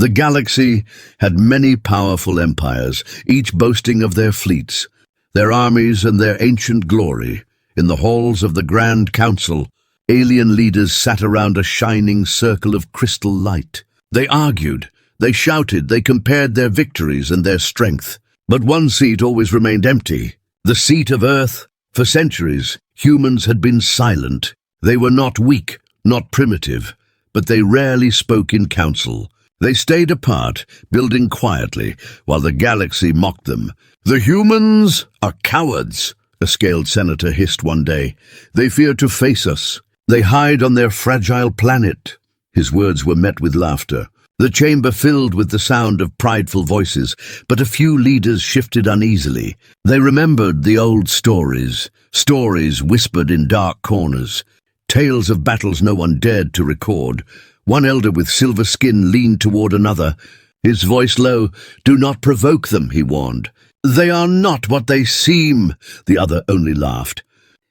The galaxy had many powerful empires, each boasting of their fleets, their armies and their ancient glory. In the halls of the Grand Council, alien leaders sat around a shining circle of crystal light. They argued, they shouted, they compared their victories and their strength. But one seat always remained empty, the seat of Earth. For centuries, humans had been silent. They were not weak, not primitive, but they rarely spoke in council. They stayed apart, building quietly, while the galaxy mocked them. "The humans are cowards," a scaled senator hissed one day. "They fear to face us. They hide on their fragile planet." His words were met with laughter. The chamber filled with the sound of prideful voices, but a few leaders shifted uneasily. They remembered the old stories whispered in dark corners, tales of battles no one dared to record. One elder with silver skin leaned toward another, his voice low. "Do not provoke them," he warned. "They are not what they seem," the other only laughed.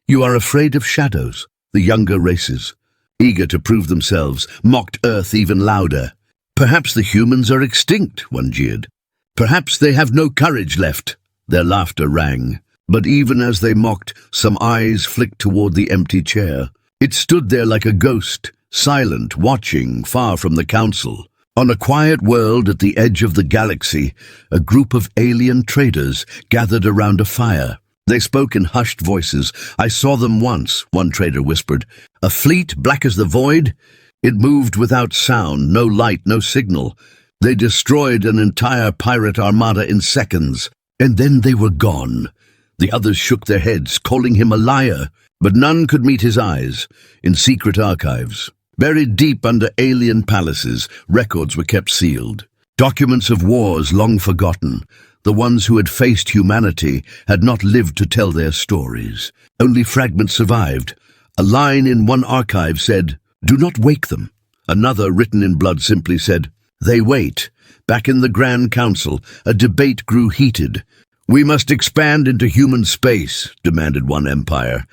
"You are afraid of shadows," the younger races, eager to prove themselves, mocked Earth even louder. "Perhaps the humans are extinct," one jeered. "Perhaps they have no courage left." Their laughter rang. But even as they mocked, some eyes flicked toward the empty chair. It stood there like a ghost, silent, watching, far from the council. On a quiet world at the edge of the galaxy, a group of alien traders gathered around a fire. They spoke in hushed voices. "I saw them once," one trader whispered. "A fleet black as the void? It moved without sound, no light, no signal. They destroyed an entire pirate armada in seconds, and then they were gone." The others shook their heads, calling him a liar, but none could meet his eyes. In secret archives, buried deep under alien palaces, records were kept sealed. Documents of wars long forgotten. The ones who had faced humanity had not lived to tell their stories. Only fragments survived. A line in one archive said, "Do not wake them." Another, written in blood, simply said, "They wait." Back in the Grand Council, a debate grew heated. "We must expand into human space," demanded one empire.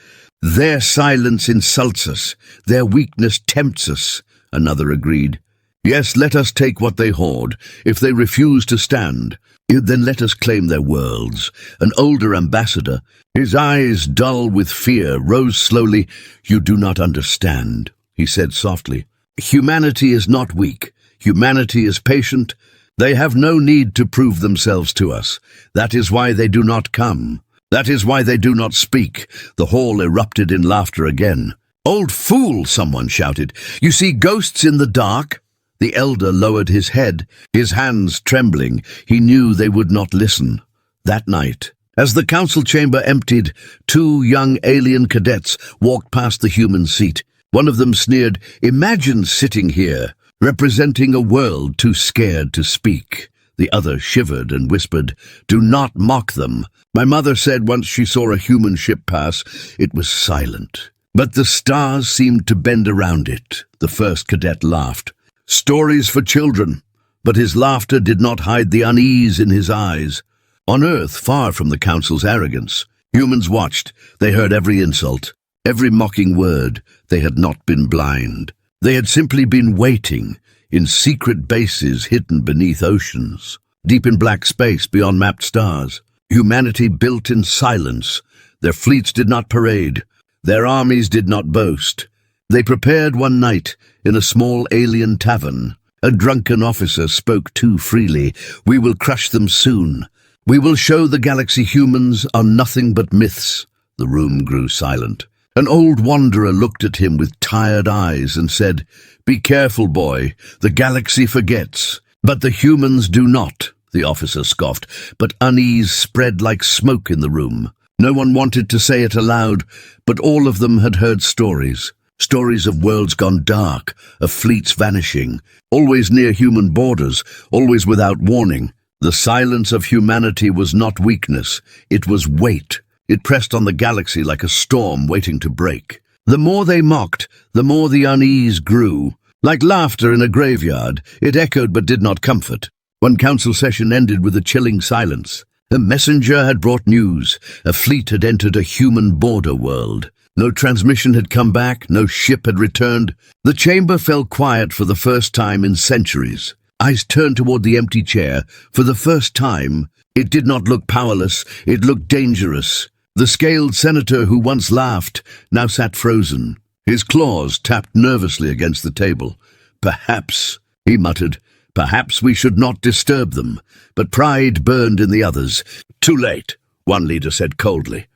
"Their silence insults us. Their weakness tempts us," another agreed. "Yes, let us take what they hoard. If they refuse to stand, then let us claim their worlds." An older ambassador, his eyes dull with fear, rose slowly. "You do not understand," he said softly. "Humanity is not weak. Humanity is patient. They have no need to prove themselves to us. That is why they do not come. That is why they do not speak." The hall erupted in laughter again. "Old fool," someone shouted. "You see ghosts in the dark?" The elder lowered his head, his hands trembling. He knew they would not listen. That night, as the council chamber emptied, two young alien cadets walked past the human seat. One of them sneered, "Imagine sitting here, representing a world too scared to speak." The other shivered and whispered, "Do not mock them. My mother said once she saw a human ship pass, it was silent. But the stars seemed to bend around it." The first cadet laughed. "Stories for children." But his laughter did not hide the unease in his eyes. On Earth, far from the council's arrogance, humans watched. They heard every insult, every mocking word. They had not been blind. They had simply been waiting, in secret bases hidden beneath oceans, deep in black space beyond mapped stars. Humanity built in silence. Their fleets did not parade. Their armies did not boast. They prepared one night in a small alien tavern. A drunken officer spoke too freely. "We will crush them soon. We will show the galaxy humans are nothing but myths." The room grew silent. An old wanderer looked at him with tired eyes and said, "Be careful, boy. The galaxy forgets, but the humans do not." The officer scoffed, but unease spread like smoke in the room. No one wanted to say it aloud, but all of them had heard stories. Stories of worlds gone dark, of fleets vanishing, always near human borders, always without warning. The silence of humanity was not weakness, it was weight. It pressed on the galaxy like a storm waiting to break. The more they mocked, the more the unease grew. Like laughter in a graveyard, it echoed but did not comfort. One council session ended with a chilling silence. A messenger had brought news. A fleet had entered a human border world. No transmission had come back, no ship had returned. The chamber fell quiet for the first time in centuries. Eyes turned toward the empty chair. For the first time, it did not look powerless, it looked dangerous. The scaled senator who once laughed now sat frozen. His claws tapped nervously against the table. "Perhaps," he muttered, "perhaps we should not disturb them." But pride burned in the others. "Too late," one leader said coldly.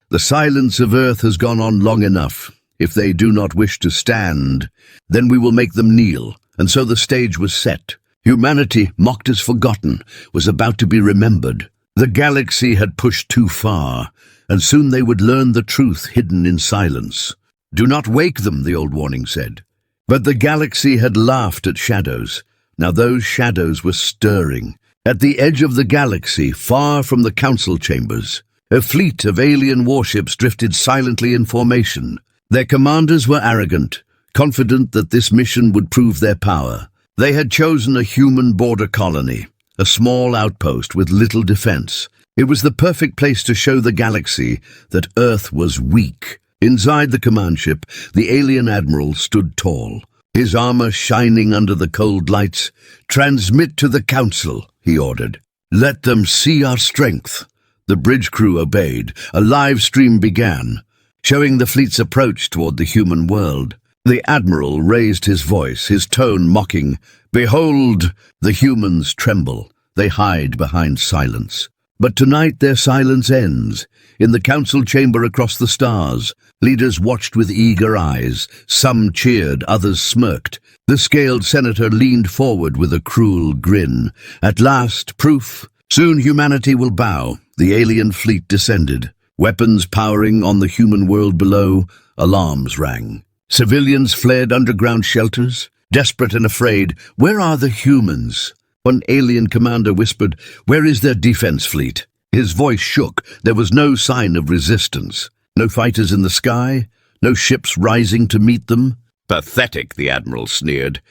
"The silence of Earth has gone on long enough. If they do not wish to stand, then we will make them kneel." And so the stage was set. Humanity, mocked as forgotten, was about to be remembered. The galaxy had pushed too far, and soon they would learn the truth hidden in silence. "Do not wake them," the old warning said. But the galaxy had laughed at shadows. Now those shadows were stirring. At the edge of the galaxy, far from the council chambers, a fleet of alien warships drifted silently in formation. Their commanders were arrogant, confident that this mission would prove their power. They had chosen a human border colony, a small outpost with little defense. It was the perfect place to show the galaxy that Earth was weak. Inside the command ship, the alien admiral stood tall, his armor shining under the cold lights. "Transmit to the council," he ordered. "Let them see our strength." The bridge crew obeyed. A live stream began, showing the fleet's approach toward the human world. The admiral raised his voice, his tone mocking. "Behold, the humans tremble. They hide behind silence. But tonight their silence ends. In the council chamber across the stars, leaders watched with eager eyes. Some cheered, others smirked. The scaled senator leaned forward with a cruel grin. "At last, proof. Soon humanity will bow." The alien fleet descended. Weapons powering on the human world below, alarms rang. Civilians fled underground shelters, desperate and afraid. "Where are the humans?" One alien commander whispered, "Where is their defense fleet?" His voice shook. There was no sign of resistance. No fighters in the sky, no ships rising to meet them. "Pathetic," the admiral sneered.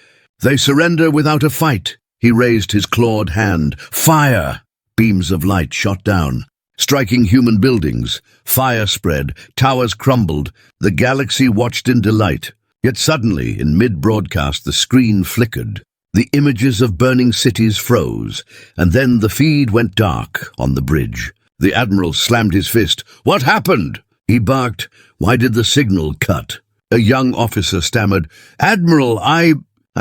"They surrender without a fight." He raised his clawed hand. "Fire!" Beams of light shot down, striking human buildings. Fire spread, towers crumbled. The galaxy watched in delight. Yet suddenly, in mid-broadcast, the screen flickered. The images of burning cities froze, and then the feed went dark on the bridge. The admiral slammed his fist. "What happened?" He barked. "Why did the signal cut?" A young officer stammered, "Admiral, I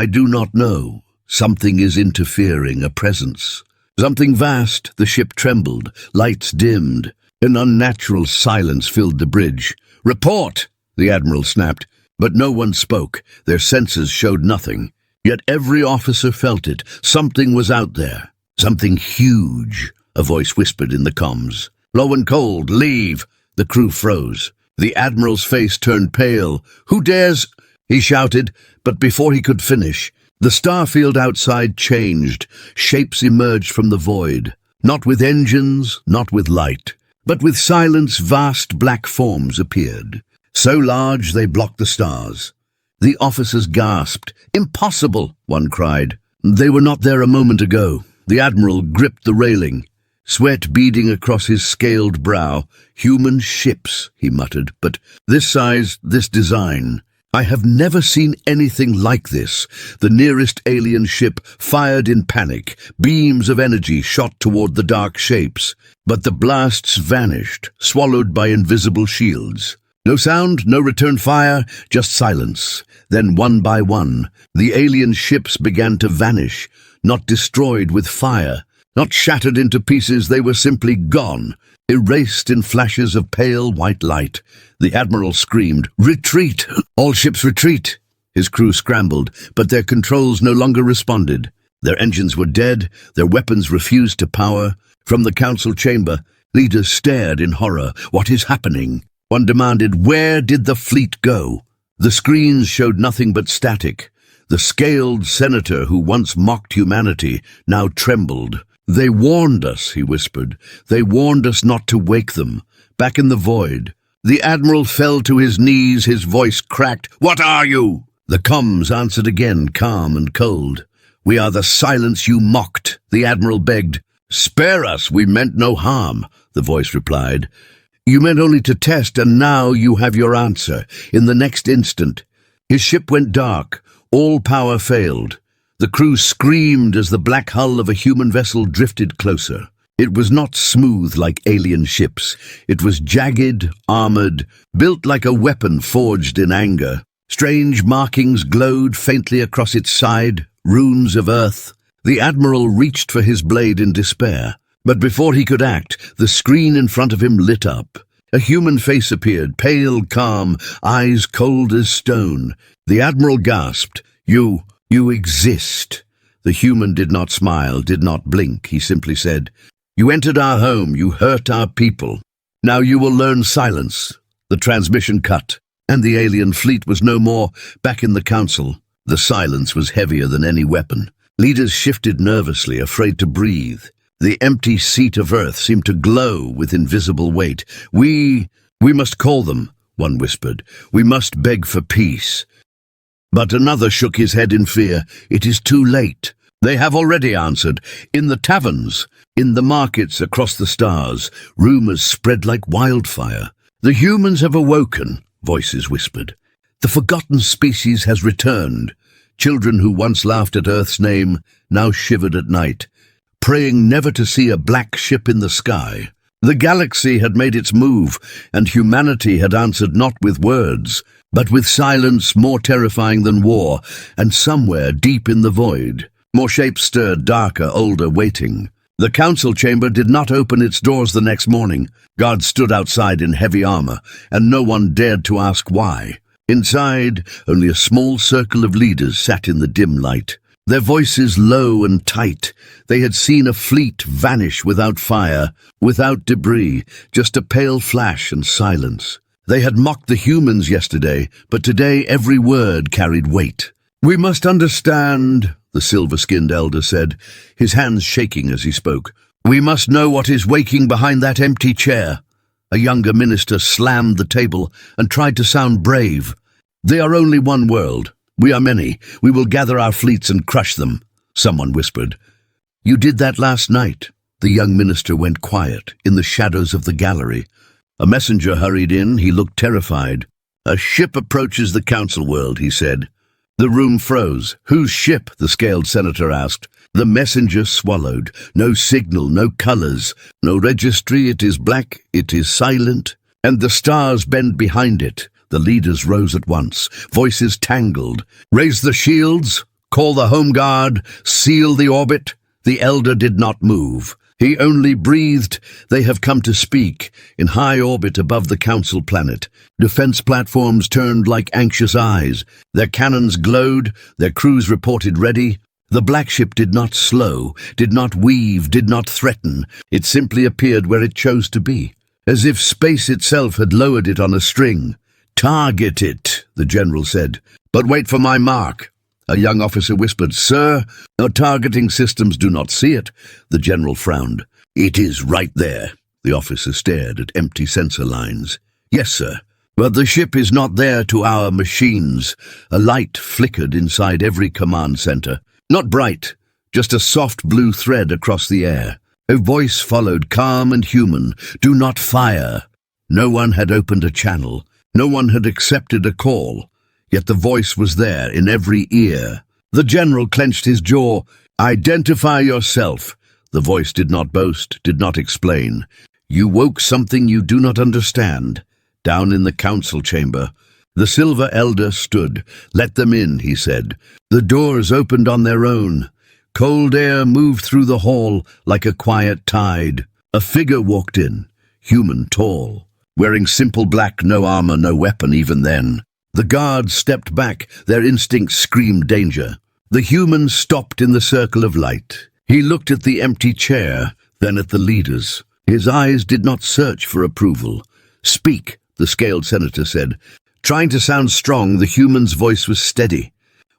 do not know. Something is interfering, a presence." Something vast. The ship trembled. Lights dimmed. An unnatural silence filled the bridge. "Report!" the admiral snapped. But no one spoke. Their senses showed nothing. Yet every officer felt it. Something was out there. Something huge. A voice whispered in the comms. "Low and cold, leave." The crew froze. The admiral's face turned pale. "Who dares?" he shouted, but before he could finish, the starfield outside changed. Shapes emerged from the void. Not with engines, not with light, but with silence. Vast black forms appeared, so large they blocked the stars. The officers gasped. "Impossible!" one cried. "They were not there a moment ago." The admiral gripped the railing, sweat beading across his scaled brow. "Human ships," he muttered, "but this size, this design. I have never seen anything like this." The nearest alien ship fired in panic. Beams of energy shot toward the dark shapes, but the blasts vanished, swallowed by invisible shields. No sound, no return fire, just silence. Then one by one, the alien ships began to vanish, not destroyed with fire, not shattered into pieces. They were simply gone, erased in flashes of pale white light. The admiral screamed, "Retreat! All ships retreat!" His crew scrambled, but their controls no longer responded. Their engines were dead, their weapons refused to power. From the council chamber, leaders stared in horror. "What is happening?" One demanded, "Where did the fleet go?" The screens showed nothing but static. The scaled senator who once mocked humanity now trembled. "They warned us," he whispered. "They warned us not to wake them." Back in the void, the admiral fell to his knees, his voice cracked. "What are you?" The comms answered again, calm and cold. "We are the silence you mocked," the admiral begged. "Spare us, we meant no harm," the voice replied. "You meant only to test, and now you have your answer." In the next instant, his ship went dark. All power failed. The crew screamed as the black hull of a human vessel drifted closer. It was not smooth like alien ships. It was jagged, armored, built like a weapon forged in anger. Strange markings glowed faintly across its side, runes of earth. The admiral reached for his blade in despair, but before he could act, the screen in front of him lit up. A human face appeared, pale, calm, eyes cold as stone. The admiral gasped, You exist." The human did not smile, did not blink. He simply said, "You entered our home, you hurt our people. Now you will learn silence." The transmission cut, and the alien fleet was no more, back in the council. The silence was heavier than any weapon. Leaders shifted nervously, afraid to breathe. The empty seat of Earth seemed to glow with invisible weight. We must call them," one whispered. "We must beg for peace." But another shook his head in fear. "It is too late. They have already answered. In the taverns, in the markets across the stars, rumors spread like wildfire. The humans have awoken," voices whispered. "The forgotten species has returned." Children who once laughed at Earth's name now shivered at night, praying never to see a black ship in the sky. The galaxy had made its move, and humanity had answered not with words, but with silence more terrifying than war, and somewhere deep in the void, more shapes stirred, darker, older, waiting. The council chamber did not open its doors the next morning. Guards stood outside in heavy armor, and no one dared to ask why. Inside, only a small circle of leaders sat in the dim light. Their voices low and tight. They had seen a fleet vanish without fire, without debris, just a pale flash and silence. They had mocked the humans yesterday, but today every word carried weight. "We must understand," the silver-skinned elder said, his hands shaking as he spoke. "We must know what is waking behind that empty chair." A younger minister slammed the table and tried to sound brave. "They are only one world. We are many. We will gather our fleets and crush them," someone whispered. "You did that last night." The young minister went quiet, in the shadows of the gallery. A messenger hurried in. He looked terrified. "A ship approaches the council world," he said. The room froze. "Whose ship?" the scaled senator asked. The messenger swallowed. "No signal, no colors, no registry. It is black, it is silent, and the stars bend behind it." The leaders rose at once, voices tangled. "Raise the shields, call the home guard, seal the orbit." The elder did not move. He only breathed. "They have come to speak." In high orbit above the council planet, defense platforms turned like anxious eyes. Their cannons glowed, their crews reported ready. The black ship did not slow, did not weave, did not threaten. It simply appeared where it chose to be, as if space itself had lowered it on a string. "Target it," the general said. "But wait for my mark." A young officer whispered, "Sir, our targeting systems do not see it." The general frowned. "It is right there." The officer stared at empty sensor lines. "Yes, sir. But the ship is not there to our machines." A light flickered inside every command center. Not bright, just a soft blue thread across the air. A voice followed, calm and human. "Do not fire." No one had opened a channel. No one had accepted a call. Yet the voice was there, in every ear. The general clenched his jaw. "Identify yourself." The voice did not boast, did not explain. "You woke something you do not understand." Down in the council chamber, the silver elder stood. "Let them in," he said. The doors opened on their own. Cold air moved through the hall like a quiet tide. A figure walked in, human, tall, wearing simple black, no armor, no weapon even then. The guards stepped back, their instincts screamed danger. The human stopped in the circle of light. He looked at the empty chair, then at the leaders. His eyes did not search for approval. "Speak," the scaled senator said. Trying to sound strong, the human's voice was steady.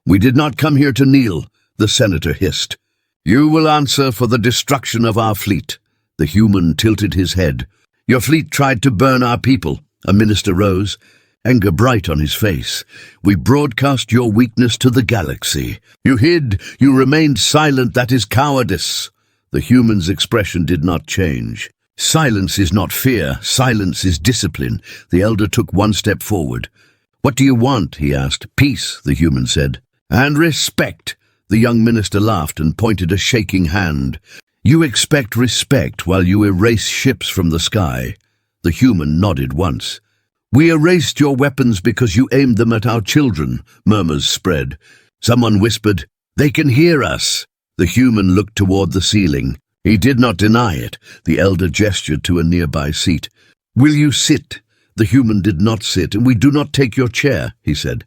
"We did not come here to kneel," the senator hissed. "You will answer for the destruction of our fleet." The human tilted his head. "Your fleet tried to burn our people." A minister rose, anger bright on his face. "We broadcast your weakness to the galaxy. You hid, you remained silent. That is cowardice." The human's expression did not change. "Silence is not fear. Silence is discipline." The elder took one step forward. "What do you want?" he asked. "Peace," the human said. "And respect." The young minister laughed and pointed a shaking hand. You expect respect while you erase ships from the sky. The human nodded once. We erased your weapons because you aimed them at our children, murmurs spread. Someone whispered, they can hear us. The human looked toward the ceiling. He did not deny it. The elder gestured to a nearby seat. Will you sit? The human did not sit, and we do not take your chair, he said.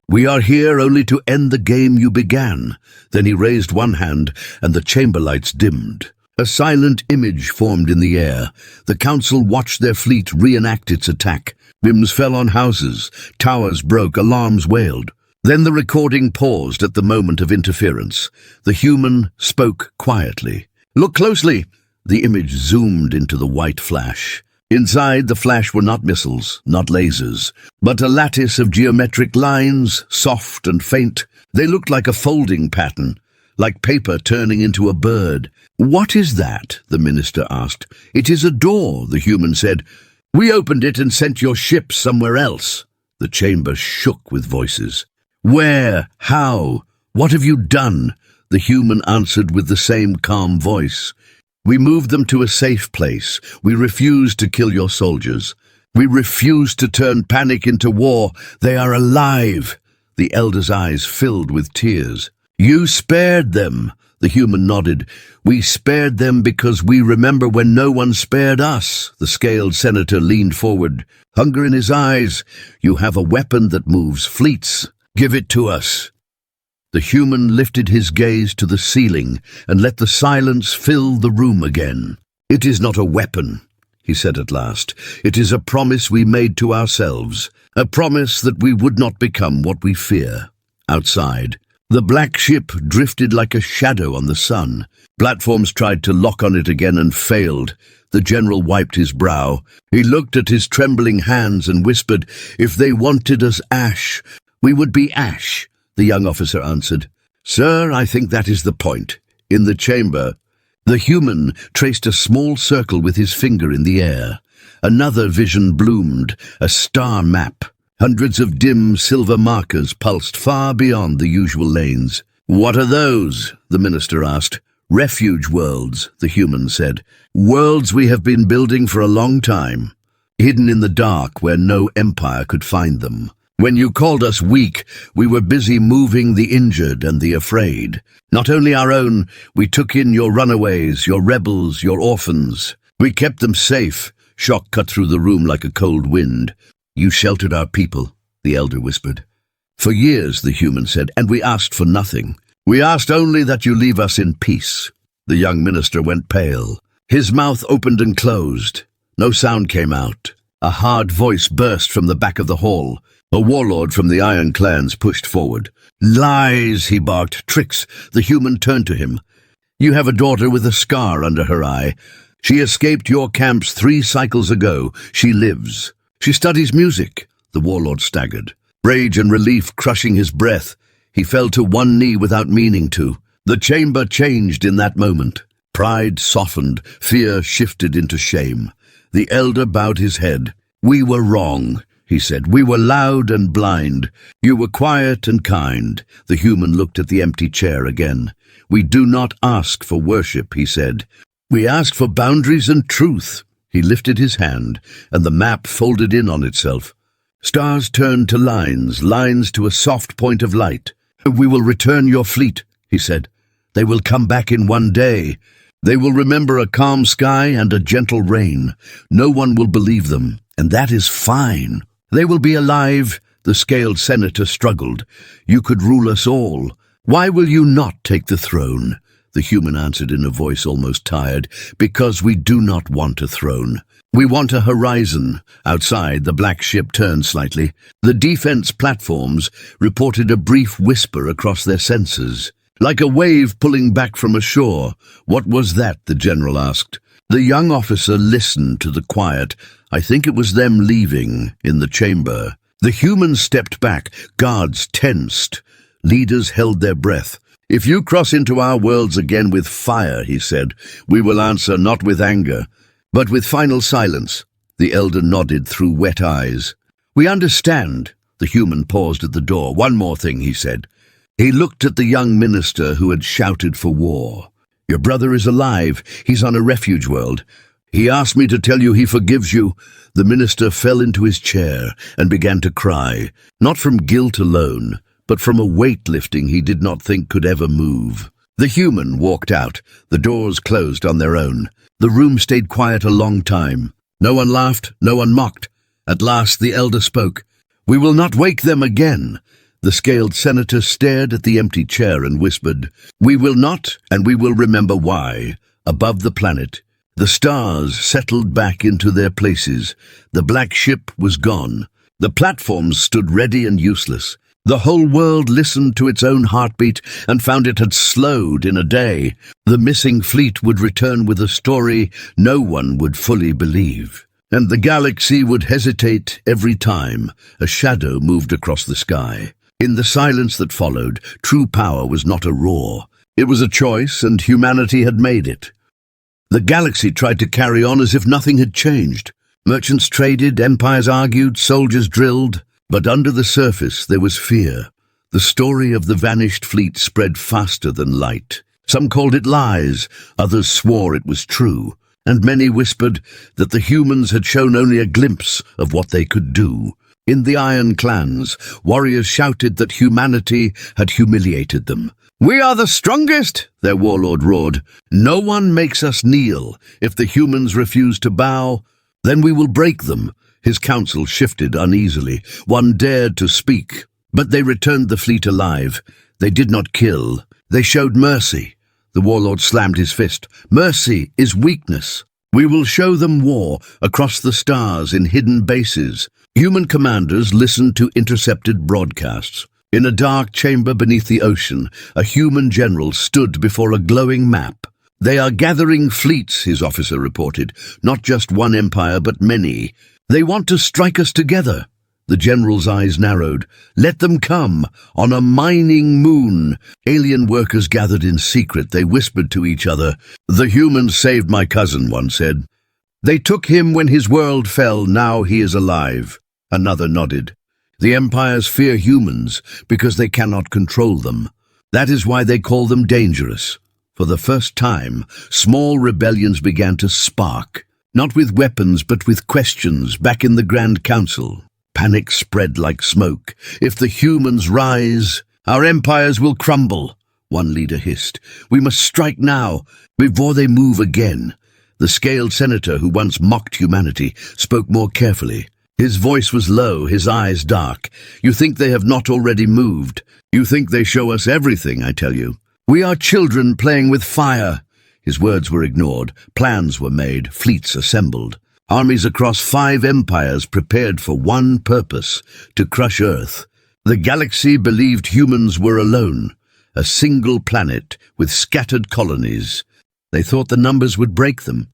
We are here only to end the game you began. Then he raised one hand, and the chamber lights dimmed. A silent image formed in the air. The council watched their fleet reenact its attack. Bims fell on houses, towers broke, alarms wailed. Then the recording paused at the moment of interference. The human spoke quietly. Look closely. The image zoomed into the white flash. Inside the flash were not missiles, not lasers, but a lattice of geometric lines, soft and faint. They looked like a folding pattern, like paper turning into a bird. What is that? The minister asked. It is a door, the human said. We opened it and sent your ship somewhere else. The chamber shook with voices. Where? How? What have you done? The human answered with the same calm voice. We moved them to a safe place. We refused to kill your soldiers. We refused to turn panic into war. They are alive. The elder's eyes filled with tears. You spared them. The human nodded. We spared them because we remember when no one spared us. The scaled senator leaned forward, hunger in his eyes. You have a weapon that moves fleets. Give it to us. The human lifted his gaze to the ceiling and let the silence fill the room again. It is not a weapon, he said at last. It is a promise we made to ourselves, a promise that we would not become what we fear. Outside, the black ship drifted like a shadow on the sun. Platforms tried to lock on it again and failed. The general wiped his brow. He looked at his trembling hands and whispered, if they wanted us ash, we would be ash. The young officer answered, Sir, I think that is the point. In the chamber, the human traced a small circle with his finger in the air. Another vision bloomed, a star map. Hundreds of dim silver markers pulsed far beyond the usual lanes. What are those? The minister asked. Refuge worlds, the human said. Worlds we have been building for a long time, hidden in the dark where no empire could find them. When you called us weak, we were busy moving the injured and the afraid. Not only our own, we took in your runaways, your rebels, your orphans. We kept them safe. Shock cut through the room like a cold wind. You sheltered our people, the elder whispered. For years, the human said, and we asked for nothing. We asked only that you leave us in peace. The young minister went pale. His mouth opened and closed. No sound came out. A hard voice burst from the back of the hall. A warlord from the Iron Clans pushed forward. Lies, he barked. Tricks. The human turned to him. You have a daughter with a scar under her eye. She escaped your camps 3 cycles ago. She lives. She studies music. The warlord staggered. Rage and relief crushing his breath. He fell to one knee without meaning to. The chamber changed in that moment. Pride softened. Fear shifted into shame. The elder bowed his head. We were wrong, he said. We were loud and blind. You were quiet and kind. The human looked at the empty chair again. We do not ask for worship, he said. We ask for boundaries and truth. He lifted his hand, and the map folded in on itself. Stars turned to lines, lines to a soft point of light. We will return your fleet, he said. They will come back in one day. They will remember a calm sky and a gentle rain. No one will believe them, and that is fine. They will be alive. The scaled senator struggled. You could rule us all. Why will you not take the throne? The human answered in a voice almost tired. Because we do not want a throne. We want a horizon. Outside, the black ship turned slightly. The defense platforms reported a brief whisper across their sensors. Like a wave pulling back from a shore. What was that? The general asked. The young officer listened to the quiet. I think it was them leaving in the chamber. The humans stepped back. Guards tensed. Leaders held their breath. If you cross into our worlds again with fire, he said, we will answer not with anger, but with final silence. The elder nodded through wet eyes. We understand. The human paused at the door. One more thing, he said. He looked at the young minister who had shouted for war. "Your brother is alive. He's on a refuge world. He asked me to tell you he forgives you." The minister fell into his chair and began to cry, not from guilt alone, but from a weight lifting he did not think could ever move. The human walked out. The doors closed on their own. The room stayed quiet a long time. No one laughed, no one mocked. At last the elder spoke. "We will not wake them again." The scaled senator stared at the empty chair and whispered, "We will not, and we will remember why." Above the planet, the stars settled back into their places. The black ship was gone. The platforms stood ready and useless. The whole world listened to its own heartbeat and found it had slowed in a day. The missing fleet would return with a story no one would fully believe. And the galaxy would hesitate every time a shadow moved across the sky. In the silence that followed, true power was not a roar. It was a choice, and humanity had made it. The galaxy tried to carry on as if nothing had changed. Merchants traded, empires argued, soldiers drilled. But under the surface there was fear. The story of the vanished fleet spread faster than light. Some called it lies, others swore it was true, and many whispered that the humans had shown only a glimpse of what they could do. In the Iron Clans, warriors shouted that humanity had humiliated them. "We are the strongest," their warlord roared. "No one makes us kneel. If the humans refuse to bow, then we will break them." His council shifted uneasily. One dared to speak, but they returned the fleet alive. They did not kill. They showed mercy. The warlord slammed his fist. "Mercy is weakness. We will show them war across the stars in hidden bases." Human commanders listened to intercepted broadcasts. In a dark chamber beneath the ocean, a human general stood before a glowing map. "They are gathering fleets," his officer reported. "Not just one empire, but many. They want to strike us together." The general's eyes narrowed. "Let them come, on a mining moon." Alien workers gathered in secret. They whispered to each other. "The humans saved my cousin," one said. "They took him when his world fell. Now he is alive." Another nodded. "The empires fear humans because they cannot control them. That is why they call them dangerous." For the first time, small rebellions began to spark. Not with weapons, but with questions back in the Grand Council. Panic spread like smoke. "If the humans rise, our empires will crumble," one leader hissed. "We must strike now, before they move again." The scaled senator, who once mocked humanity, spoke more carefully. His voice was low, his eyes dark. "You think they have not already moved? You think they show us everything, I tell you. We are children playing with fire." His words were ignored. Plans were made, fleets assembled. Armies across 5 empires prepared for one purpose, to crush Earth. The galaxy believed humans were alone, a single planet with scattered colonies. They thought the numbers would break them.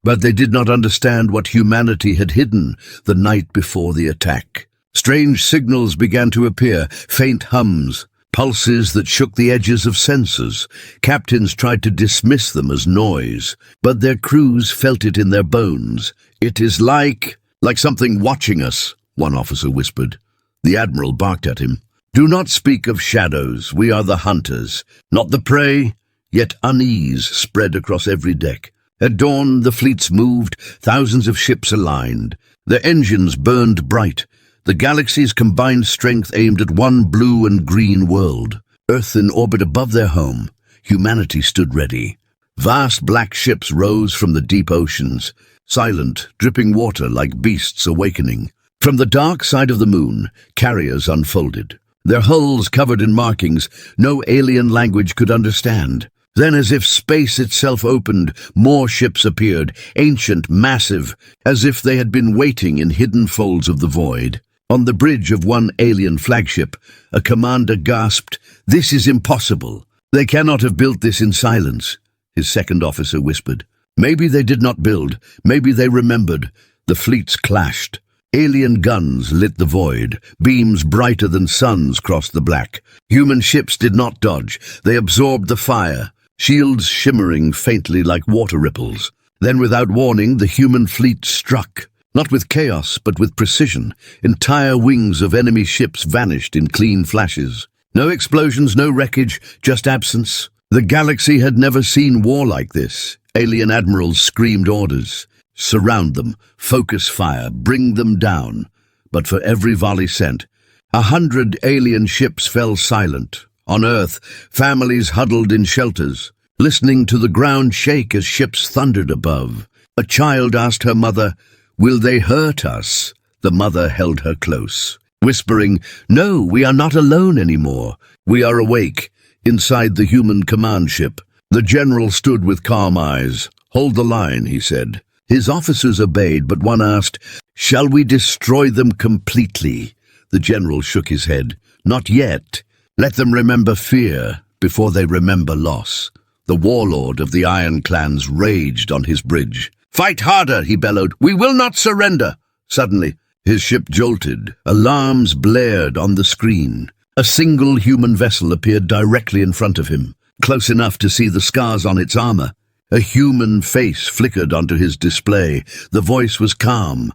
But they did not understand what humanity had hidden the night before the attack. Strange signals began to appear, faint hums, pulses that shook the edges of sensors. Captains tried to dismiss them as noise, but their crews felt it in their bones. "It is like something watching us," one officer whispered. The admiral barked at him. "Do not speak of shadows. We are the hunters, not the prey." Yet unease spread across every deck. At dawn, the fleets moved, thousands of ships aligned. Their engines burned bright. The galaxy's combined strength aimed at one blue and green world. Earth in orbit above their home. Humanity stood ready. Vast black ships rose from the deep oceans, silent, dripping water like beasts awakening. From the dark side of the moon, carriers unfolded. Their hulls covered in markings no alien language could understand. Then, as if space itself opened, more ships appeared, ancient, massive, as if they had been waiting in hidden folds of the void. On the bridge of one alien flagship, a commander gasped, "This is impossible. They cannot have built this in silence." His second officer whispered, "Maybe they did not build. Maybe they remembered." The fleets clashed. Alien guns lit the void. Beams brighter than suns crossed the black. Human ships did not dodge. They absorbed the fire, shields shimmering faintly like water ripples. Then, without warning, the human fleet struck. Not with chaos, but with precision. Entire wings of enemy ships vanished in clean flashes. No explosions, no wreckage, just absence. The galaxy had never seen war like this. Alien admirals screamed orders. Surround them, focus fire, bring them down. But for every volley sent, 100 alien ships fell silent. On Earth, families huddled in shelters, listening to the ground shake as ships thundered above. A child asked her mother, "Will they hurt us?" The mother held her close, whispering, "No, we are not alone anymore. We are awake." Inside the human command ship, the general stood with calm eyes. "Hold the line," he said. His officers obeyed, but one asked, "Shall we destroy them completely?" The general shook his head. "Not yet. Let them remember fear before they remember loss." The warlord of the Iron Clans raged on his bridge. "Fight harder," he bellowed. "We will not surrender." Suddenly, his ship jolted. Alarms blared on the screen. A single human vessel appeared directly in front of him, close enough to see the scars on its armor. A human face flickered onto his display. The voice was calm.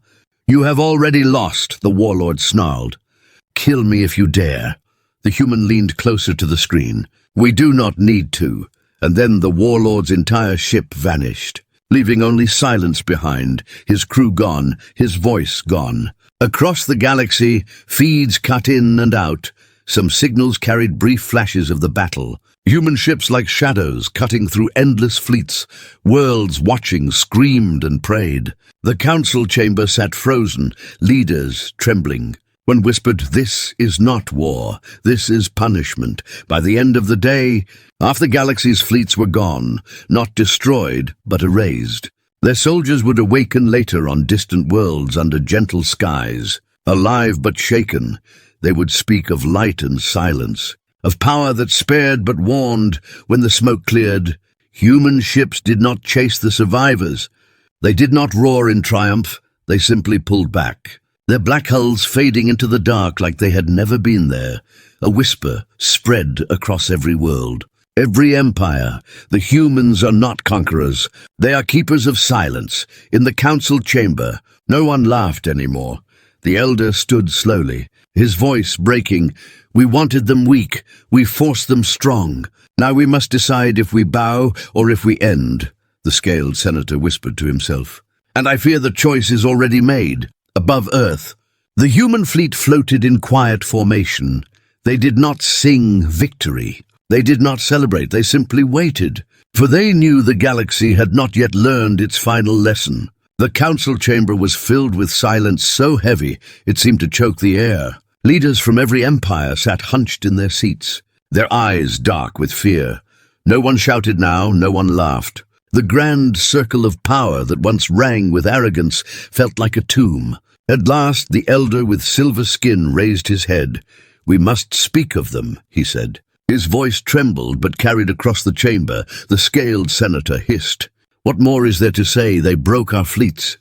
"You have already lost," the warlord snarled. "Kill me if you dare." The human leaned closer to the screen. "We do not need to." And then the warlord's entire ship vanished, leaving only silence behind, his crew gone, his voice gone. Across the galaxy, feeds cut in and out. Some signals carried brief flashes of the battle. Human ships like shadows cutting through endless fleets. Worlds watching screamed and prayed. The council chamber sat frozen, leaders trembling. One whispered, "This is not war. This is punishment." By the end of the day, half the galaxy's fleets were gone, not destroyed, but erased. Their soldiers would awaken later on distant worlds under gentle skies. Alive but shaken, they would speak of light and silence, of power that spared but warned. When the smoke cleared, human ships did not chase the survivors. They did not roar in triumph. They simply pulled back, their black hulls fading into the dark like they had never been there. A whisper spread across every world. Every empire. The humans are not conquerors. They are keepers of silence. In the council chamber, no one laughed anymore. The elder stood slowly, his voice breaking. "We wanted them weak. We forced them strong. Now we must decide if we bow or if we end," the scaled senator whispered to himself. "And I fear the choice is already made." Above Earth, the human fleet floated in quiet formation. They did not sing victory. They did not celebrate. They simply waited. For they knew the galaxy had not yet learned its final lesson. The council chamber was filled with silence so heavy it seemed to choke the air. Leaders from every empire sat hunched in their seats, their eyes dark with fear. No one shouted now, no one laughed. The grand circle of power that once rang with arrogance felt like a tomb. At last, the elder with silver skin raised his head. "We must speak of them," he said. His voice trembled but carried across the chamber. The scaled senator hissed. "What more is there to say? They broke our fleets.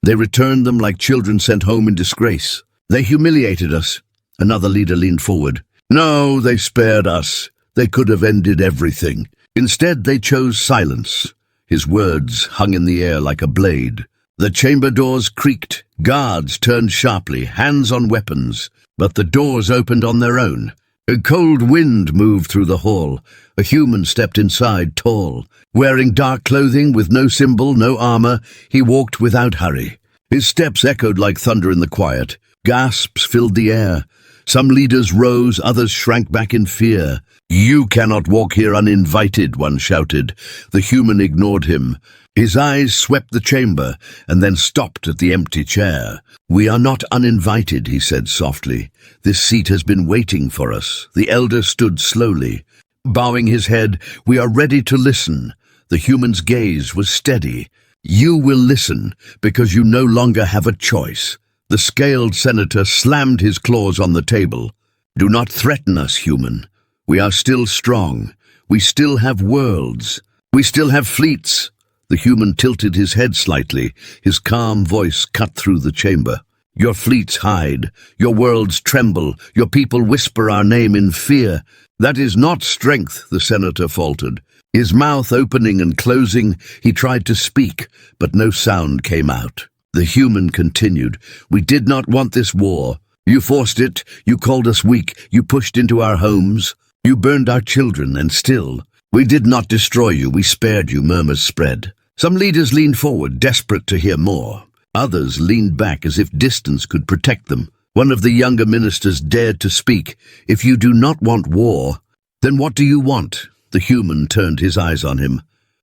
They returned them like children sent home in disgrace. They humiliated us." Another leader leaned forward. "No, they spared us. They could have ended everything. Instead, they chose silence." His words hung in the air like a blade. The chamber doors creaked. Guards turned sharply, hands on weapons. But the doors opened on their own. A cold wind moved through the hall. A human stepped inside, tall. Wearing dark clothing with no symbol, no armor, he walked without hurry. His steps echoed like thunder in the quiet. Gasps filled the air. Some leaders rose, others shrank back in fear. "You cannot walk here uninvited," one shouted. The human ignored him. His eyes swept the chamber and then stopped at the empty chair. "We are not uninvited," he said softly. "This seat has been waiting for us." The elder stood slowly, bowing his head. "We are ready to listen." The human's gaze was steady. "You will listen because you no longer have a choice." The scaled senator slammed his claws on the table. "Do not threaten us, human. We are still strong. We still have worlds. We still have fleets." The human tilted his head slightly. His calm voice cut through the chamber. "Your fleets hide. Your worlds tremble. Your people whisper our name in fear." "That is not strength," the senator faltered. His mouth opening and closing, he tried to speak, but no sound came out. The human continued, "We did not want this war. You forced it, you called us weak, you pushed into our homes, you burned our children, and still, we did not destroy you, we spared you, murmurs spread. Some leaders leaned forward, desperate to hear more. Others leaned back as if distance could protect them. One of the younger ministers dared to speak. If you do not want war, then what do you want? The human turned his eyes on him.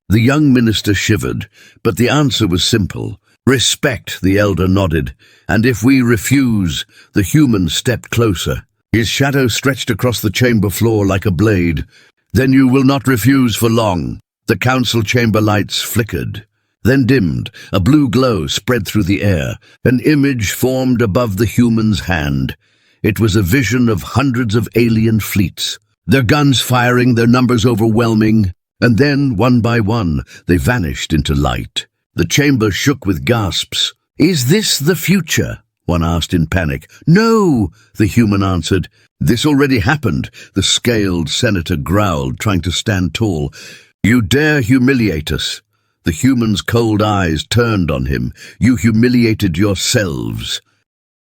The young minister shivered, but the answer was simple. Respect, the elder nodded, and if we refuse, the human stepped closer. His shadow stretched across the chamber floor like a blade. Then you will not refuse for long. The council chamber lights flickered, then dimmed. A blue glow spread through the air. An image formed above the human's hand. It was a vision of hundreds of alien fleets, their guns firing, their numbers overwhelming, and then, one by one, they vanished into light. The chamber shook with gasps. "Is this the future?" one asked in panic. "No," the human answered. "This already happened," the scaled senator growled, trying to stand tall. "You dare humiliate us." The human's cold eyes turned on him. "You humiliated yourselves."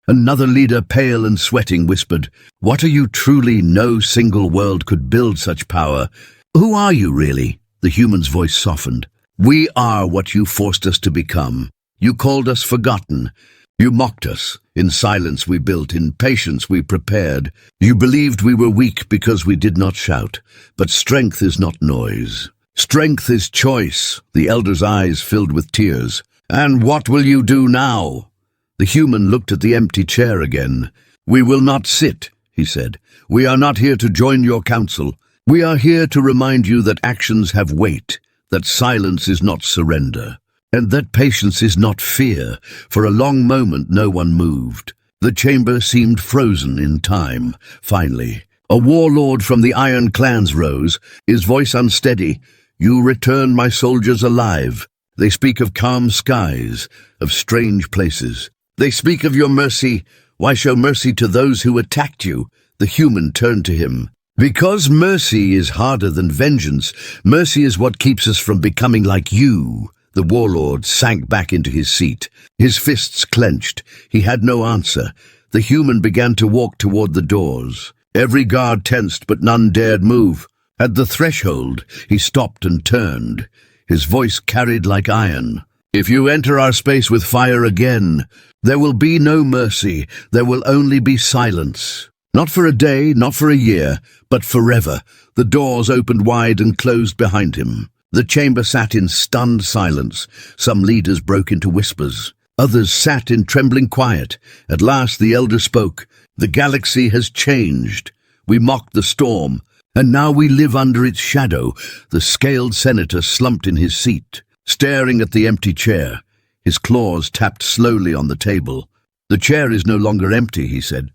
Another leader, pale and sweating, whispered, "What are you truly? No single world could build such power. Who are you, really?" The human's voice softened. "We are what you forced us to become. You called us forgotten. You mocked us. In silence we built, in patience we prepared. You believed we were weak because we did not shout. But strength is not noise. Strength is choice." The elder's eyes filled with tears. "And what will you do now?" The human looked at the empty chair again. "We will not sit," he said. "We are not here to join your council. We are here to remind you that actions have weight, that silence is not surrender, and that patience is not fear." For a long moment no one moved. The chamber seemed frozen in time. Finally, a warlord from the Iron Clans rose, his voice unsteady. "You return my soldiers alive. They speak of calm skies, of strange places. They speak of your mercy. Why show mercy to those who attacked you?" The human turned to him. "Because mercy is harder than vengeance. Mercy is what keeps us from becoming like you." The warlord sank back into his seat. His fists clenched. He had no answer. The human began to walk toward the doors. Every guard tensed, but none dared move. At the threshold, he stopped and turned. His voice carried like iron. "If you enter our space with fire again, there will be no mercy. There will only be silence. Not for a day, not for a year, but forever." The doors opened wide and closed behind him. The chamber sat in stunned silence. Some leaders broke into whispers. Others sat in trembling quiet. At last the elder spoke. "The galaxy has changed. We mocked the storm, and now we live under its shadow." The scaled senator slumped in his seat, staring at the empty chair. His claws tapped slowly on the table. "The chair is no longer empty," he said.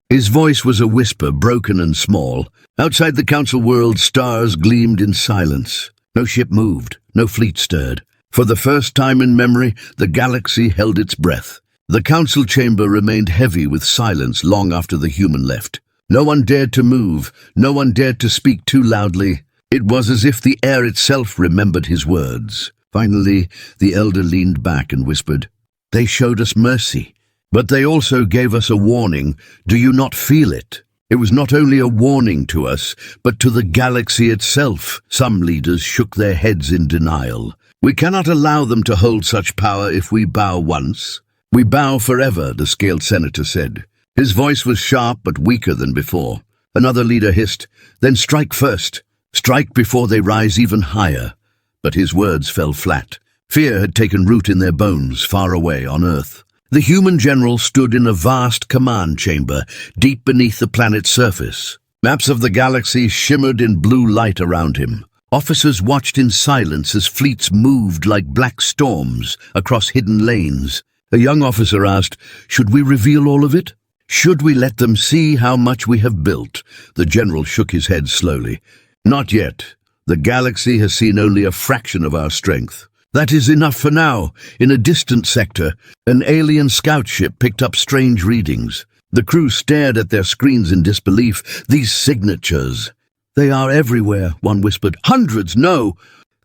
His voice was a whisper, broken and small. Outside the council world, stars gleamed in silence. No ship moved, no fleet stirred. For the first time in memory, the galaxy held its breath. The council chamber remained heavy with silence long after the human left. No one dared to move, no one dared to speak too loudly. It was as if the air itself remembered his words. Finally, the elder leaned back and whispered, "They showed us mercy. But they also gave us a warning. Do you not feel it?" It was not only a warning to us, but to the galaxy itself. Some leaders shook their heads in denial. "We cannot allow them to hold such power if we bow once. We bow forever," the scaled senator said. His voice was sharp but weaker than before. Another leader hissed, "Then strike first. Strike before they rise even higher." But his words fell flat. Fear had taken root in their bones, far away on Earth. The human general stood in a vast command chamber, deep beneath the planet's surface. Maps of the galaxy shimmered in blue light around him. Officers watched in silence as fleets moved like black storms across hidden lanes. A young officer asked, "Should we reveal all of it? Should we let them see how much we have built?" The general shook his head slowly. "Not yet. The galaxy has seen only a fraction of our strength. That is enough for now." In a distant sector, an alien scout ship picked up strange readings. The crew stared at their screens in disbelief. "These signatures. They are everywhere," one whispered. "Hundreds, no."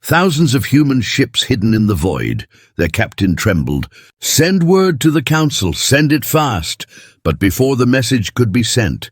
Thousands of human ships hidden in the void. Their captain trembled. "Send word to the council, send it fast." But before the message could be sent,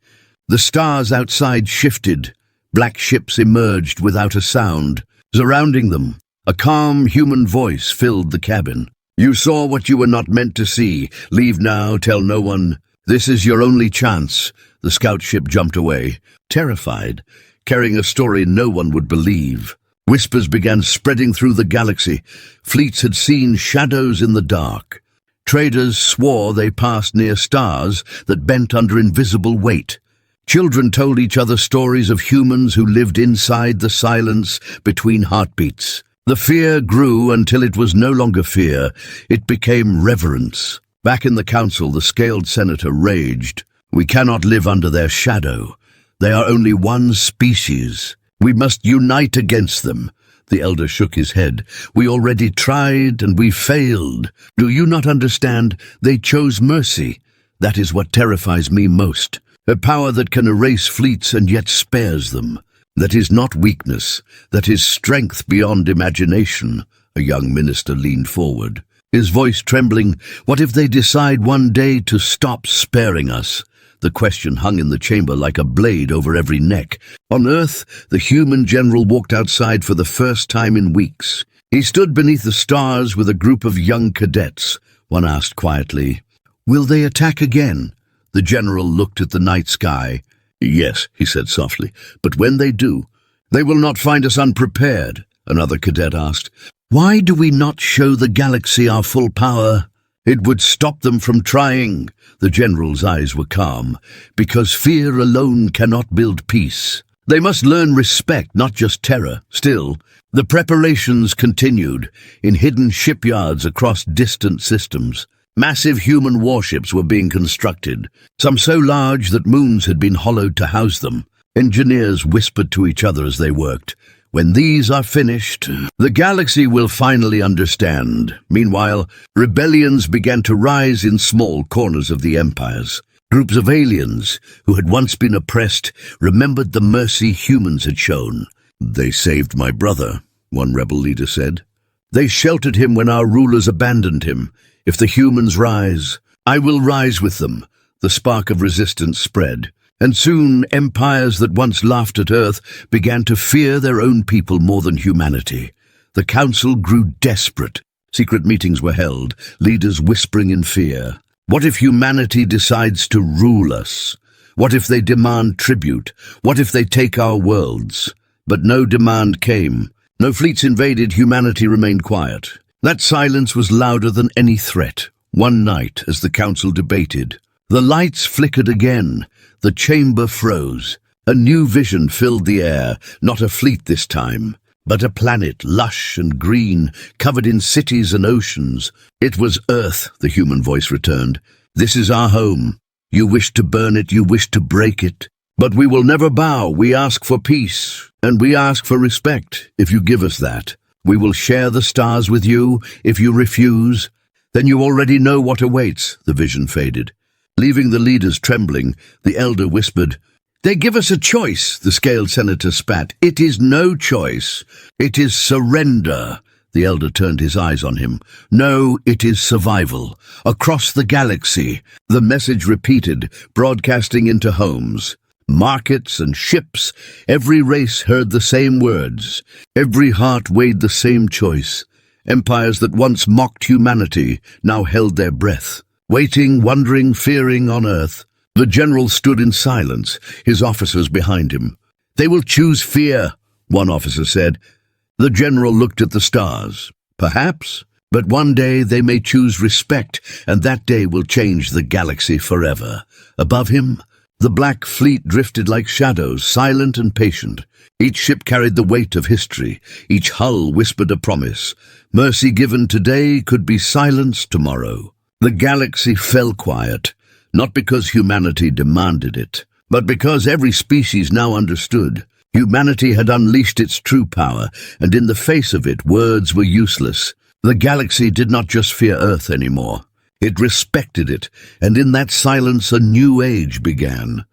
the stars outside shifted. Black ships emerged without a sound. Surrounding them, a calm human voice filled the cabin. "You saw what you were not meant to see. Leave now, tell no one. This is your only chance." The scout ship jumped away, terrified, carrying a story no one would believe. Whispers began spreading through the galaxy. Fleets had seen shadows in the dark. Traders swore they passed near stars that bent under invisible weight. Children told each other stories of humans who lived inside the silence between heartbeats. The fear grew until it was no longer fear. It became reverence. Back in the council, the scaled senator raged. "We cannot live under their shadow. They are only one species. We must unite against them." The elder shook his head. "We already tried and we failed. Do you not understand? They chose mercy. That is what terrifies me most. A power that can erase fleets and yet spares them. That is not weakness. That is strength beyond imagination." A young minister leaned forward, his voice trembling. "What if they decide one day to stop sparing us?" The question hung in the chamber like a blade over every neck. On Earth, the human general walked outside for the first time in weeks. He stood beneath the stars with a group of young cadets. One asked quietly, "Will they attack again?" The general looked at the night sky. "Yes," he said softly, "but when they do, they will not find us unprepared." Another cadet asked, "Why do we not show the galaxy our full power?" "It would stop them from trying." The general's eyes were calm. "Because fear alone cannot build peace. They must learn respect, not just terror." Still, the preparations continued in hidden shipyards across distant systems. Massive human warships were being constructed, some so large that moons had been hollowed to house them. Engineers whispered to each other as they worked, "When these are finished, the galaxy will finally understand." Meanwhile, rebellions began to rise in small corners of the empires. Groups of aliens, who had once been oppressed, remembered the mercy humans had shown. "They saved my brother," one rebel leader said. "They sheltered him when our rulers abandoned him. If the humans rise, I will rise with them." The spark of resistance spread, and soon empires that once laughed at Earth began to fear their own people more than humanity. The council grew desperate. Secret meetings were held, leaders whispering in fear. What if humanity decides to rule us? What if they demand tribute? What if they take our worlds? But no demand came. No fleets invaded. Humanity remained quiet. That silence was louder than any threat. One night, as the council debated, the lights flickered again. The chamber froze. A new vision filled the air, not a fleet this time, but a planet, lush and green, covered in cities and oceans. "It was Earth," the human voice returned. "This is our home. You wish to burn it, you wish to break it. But we will never bow. We ask for peace, and we ask for respect. If you give us that, we will share the stars with you. If you refuse, then you already know what awaits." The vision faded. Leaving the leaders trembling, the elder whispered, "They give us a choice." The scaled senator spat. "It is no choice. It is surrender." The elder turned his eyes on him. "No, it is survival. Across the galaxy." The message repeated, broadcasting into homes, markets and ships. Every race heard the same words. Every heart weighed the same choice. Empires that once mocked humanity now held their breath, waiting, wondering, fearing on Earth. The general stood in silence, his officers behind him. "They will choose fear," one officer said. The general looked at the stars. "Perhaps, but one day they may choose respect, and that day will change the galaxy forever." Above him, the black fleet drifted like shadows, silent and patient. Each ship carried the weight of history. Each hull whispered a promise. Mercy given today could be silence tomorrow. The galaxy fell quiet, not because humanity demanded it, but because every species now understood. Humanity had unleashed its true power, and in the face of it, words were useless. The galaxy did not just fear Earth anymore. It respected it, and in that silence a new age began.